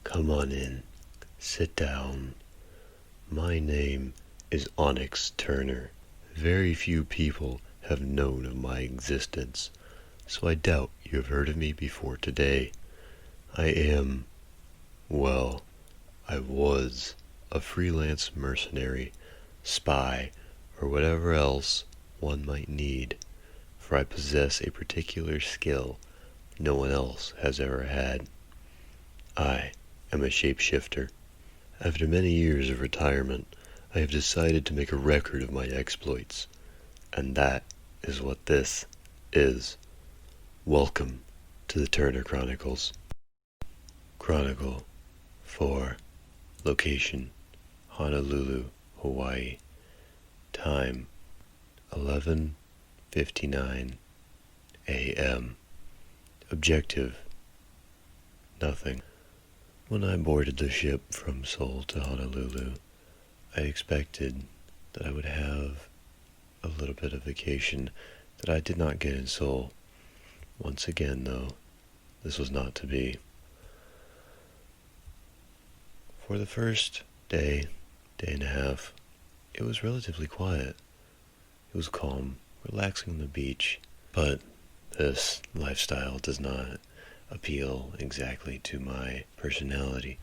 Come on in. Sit down. My name is Onyx Turner. Very few people have known of my existence, so I doubt you have heard of me before today. I was a freelance mercenary, spy, or whatever else one might need, for I possess a particular skill no one else has ever had. I am a shapeshifter. After many years of retirement, I have decided to make a record of my exploits, and that is what this is. Welcome to the Turner Chronicles. Chronicle 4. Location: Honolulu, Hawaii. Time: 11:59 a.m. Objective: nothing. When I boarded the ship from Seoul to Honolulu, I expected that I would have a little bit of vacation that I did not get in Seoul. Once again, though, this was not to be. For the first day and a half, it was relatively quiet. It was calm, relaxing on the beach, but this lifestyle does not appeal exactly to my personality.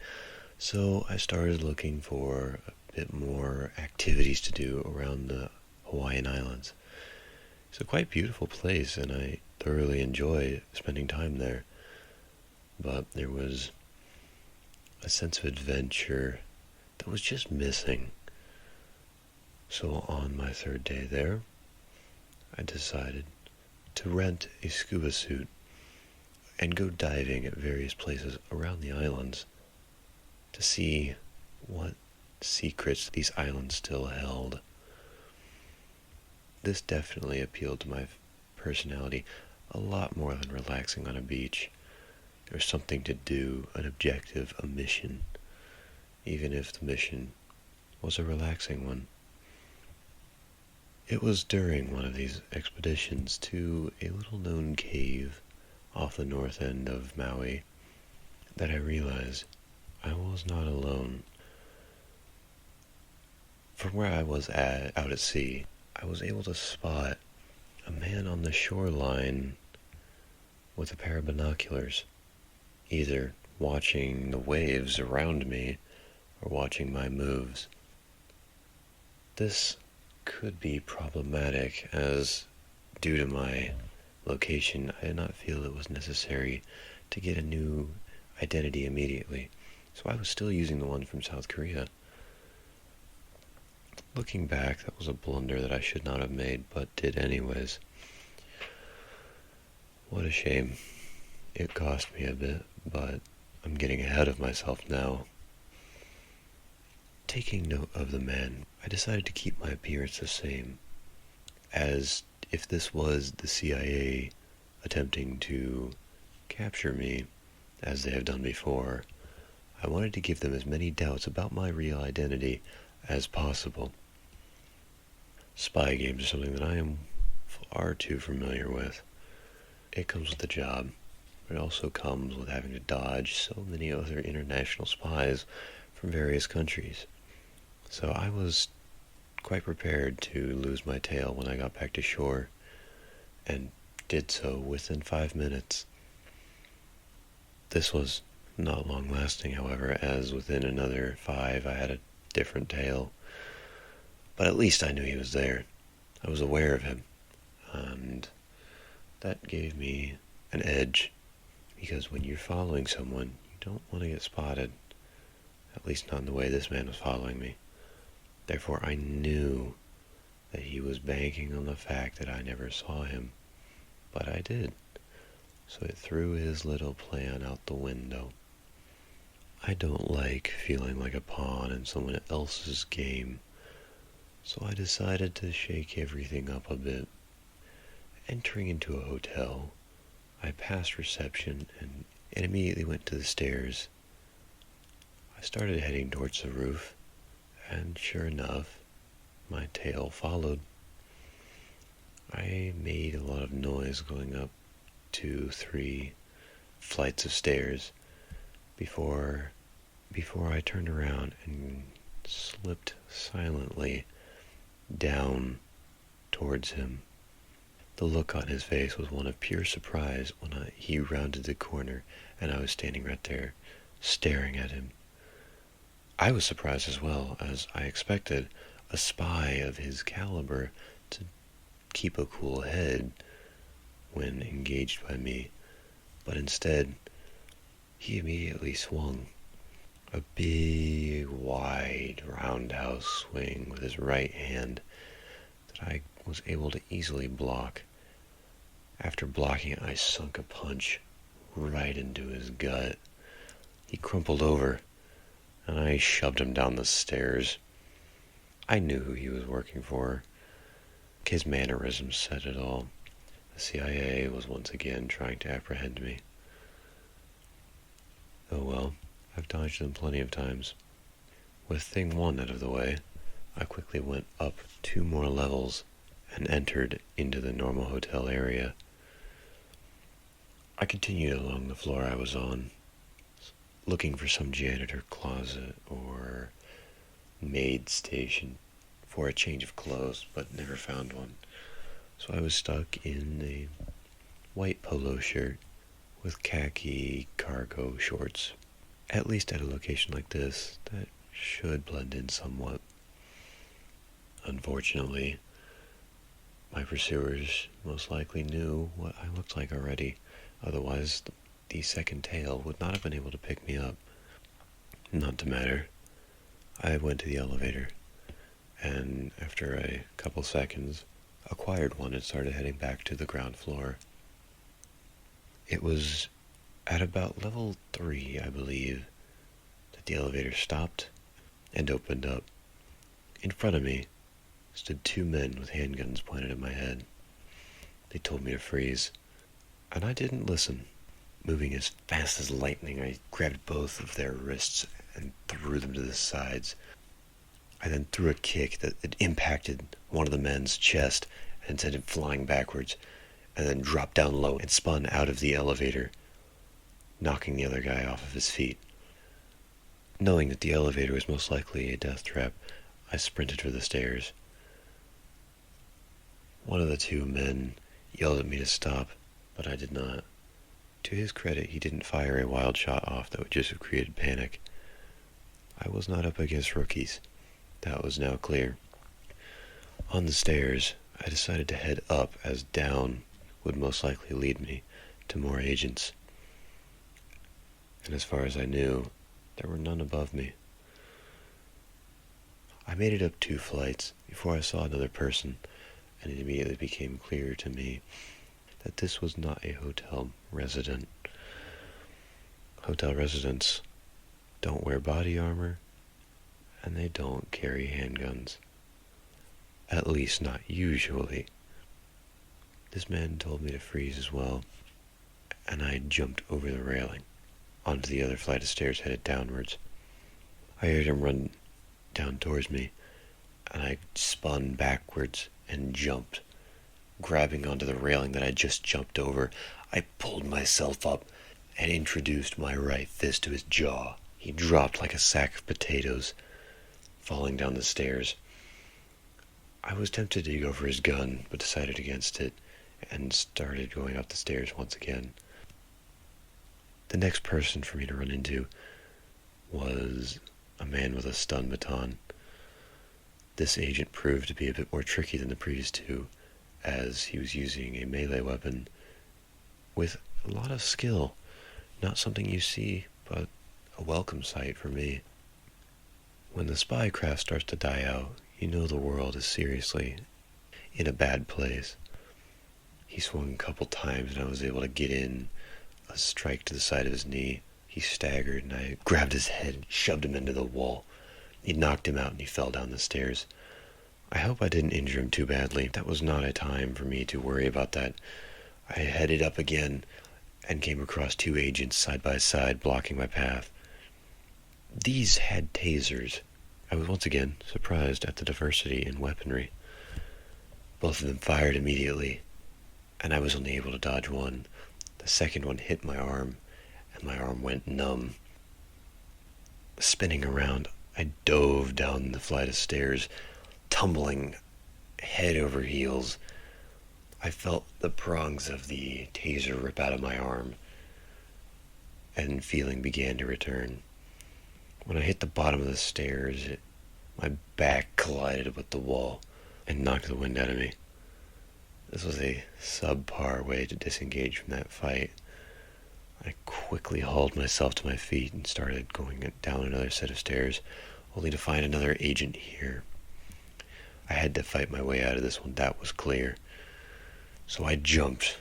So I started looking for a bit more activities to do around the Hawaiian Islands. It's a quite beautiful place, and I thoroughly enjoy spending time there. But there was a sense of adventure that was just missing. So on my third day there, I decided to rent a scuba suit and go diving at various places around the islands to see what secrets these islands still held. This definitely appealed to my personality a lot more than relaxing on a beach. There was something to do, an objective, a mission, even if the mission was a relaxing one. It was during one of these expeditions to a little-known cave off the north end of Maui that I realized I was not alone. From where I was out at sea, I was able to spot a man on the shoreline with a pair of binoculars, either watching the waves around me or watching my moves. This could be problematic, as due to my location, I did not feel it was necessary to get a new identity immediately, so I was still using the one from South Korea. Looking back, that was a blunder that I should not have made, but did anyways. What a shame. It cost me a bit, but I'm getting ahead of myself now. Taking note of the man, I decided to keep my appearance the same, as if this was the CIA attempting to capture me, as they have done before, I wanted to give them as many doubts about my real identity as possible. Spy games are something that I am far too familiar with. It comes with the job, but it also comes with having to dodge so many other international spies from various countries. So I was quite prepared to lose my tail when I got back to shore, and did so within 5 minutes. This was not long lasting, however, as within another 5 I had a different tail. But at least I knew he was there. I was aware of him, and that gave me an edge, because when you're following someone, you don't want to get spotted, at least not in the way this man was following me. Therefore, I knew that he was banking on the fact that I never saw him, but I did, so it threw his little plan out the window. I don't like feeling like a pawn in someone else's game, so I decided to shake everything up a bit. Entering into a hotel, I passed reception and immediately went to the stairs. I started heading towards the roof, and sure enough, my tail followed. I made a lot of noise going up 2-3 flights of stairs before before I turned around and slipped silently down towards him. The look on his face was one of pure surprise when he rounded the corner and I was standing right there, staring at him. I was surprised as well, as I expected a spy of his caliber to keep a cool head when engaged by me, but instead, he immediately swung. A big, wide, roundhouse swing with his right hand that I was able to easily block. After blocking it, I sunk a punch right into his gut. He crumpled over, and I shoved him down the stairs. I knew who he was working for. His mannerisms said it all. The CIA was once again trying to apprehend me. Oh well, I've dodged them plenty of times. With thing 1 out of the way, I quickly went up 2 more levels and entered into the normal hotel area. I continued along the floor I was on, looking for some janitor closet or maid station for a change of clothes, but never found one. So I was stuck in a white polo shirt with khaki cargo shorts. At least at a location like this, that should blend in somewhat. Unfortunately, my pursuers most likely knew what I looked like already. Otherwise, the second tail would not have been able to pick me up. Not to matter. I went to the elevator, and after a couple seconds, acquired one and started heading back to the ground floor. It was at about level 3, I believe, that the elevator stopped and opened up. In front of me stood 2 men with handguns pointed at my head. They told me to freeze, and I didn't listen. Moving as fast as lightning, I grabbed both of their wrists and threw them to the sides. I then threw a kick that impacted one of the men's chest and sent him flying backwards, and then dropped down low and spun out of the elevator, knocking the other guy off of his feet. Knowing that the elevator was most likely a death trap, I sprinted for the stairs. One of the 2 men yelled at me to stop, but I did not. To his credit, he didn't fire a wild shot off that would just have created panic. I was not up against rookies. That was now clear. On the stairs, I decided to head up, as down would most likely lead me to more agents. And as far as I knew, there were none above me. I made it up 2 flights before I saw another person, and it immediately became clear to me that this was not a hotel resident. Hotel residents don't wear body armor, and they don't carry handguns. At least not usually. This man told me to freeze as well, and I jumped over the railing onto the other flight of stairs headed downwards. I heard him run down towards me, and I spun backwards and jumped, grabbing onto the railing that I just jumped over. I pulled myself up and introduced my right fist to his jaw. He dropped like a sack of potatoes, falling down the stairs. I was tempted to go for his gun, but decided against it, and started going up the stairs once again. The next person for me to run into was a man with a stun baton. This agent proved to be a bit more tricky than the previous 2, as he was using a melee weapon with a lot of skill. Not something you see, but a welcome sight for me. When the spy craft starts to die out, you know the world is seriously in a bad place. He swung a couple times and I was able to get in a strike to the side of his knee. He staggered and I grabbed his head and shoved him into the wall. He knocked him out and he fell down the stairs. I hope I didn't injure him too badly. That was not a time for me to worry about that. I headed up again and came across 2 agents side by side blocking my path. These had tasers. I was once again surprised at the diversity in weaponry. Both of them fired immediately, and I was only able to dodge one. The second one hit my arm, and my arm went numb. Spinning around, I dove down the flight of stairs, tumbling head over heels. I felt the prongs of the taser rip out of my arm, and feeling began to return. When I hit the bottom of the stairs, my back collided with the wall and knocked the wind out of me. This was a subpar way to disengage from that fight. I quickly hauled myself to my feet and started going down another set of stairs, only to find another agent here. I had to fight my way out of this one, that was clear. So I jumped.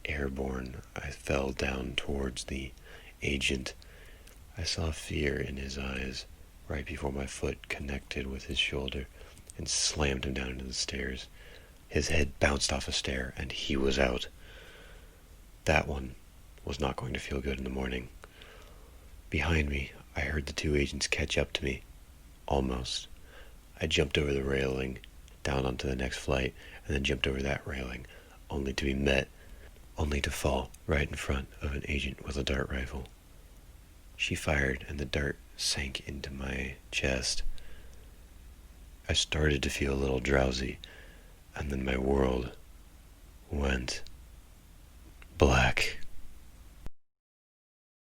Airborne, I fell down towards the agent. I saw fear in his eyes right before my foot connected with his shoulder and slammed him down into the stairs. His head bounced off a stair and he was out. That one was not going to feel good in the morning. Behind me, I heard the two agents catch up to me. Almost. I jumped over the railing, down onto the next flight, and then jumped over that railing, only to fall right in front of an agent with a dart rifle. She fired, and the dart sank into my chest. I started to feel a little drowsy, and then my world went black.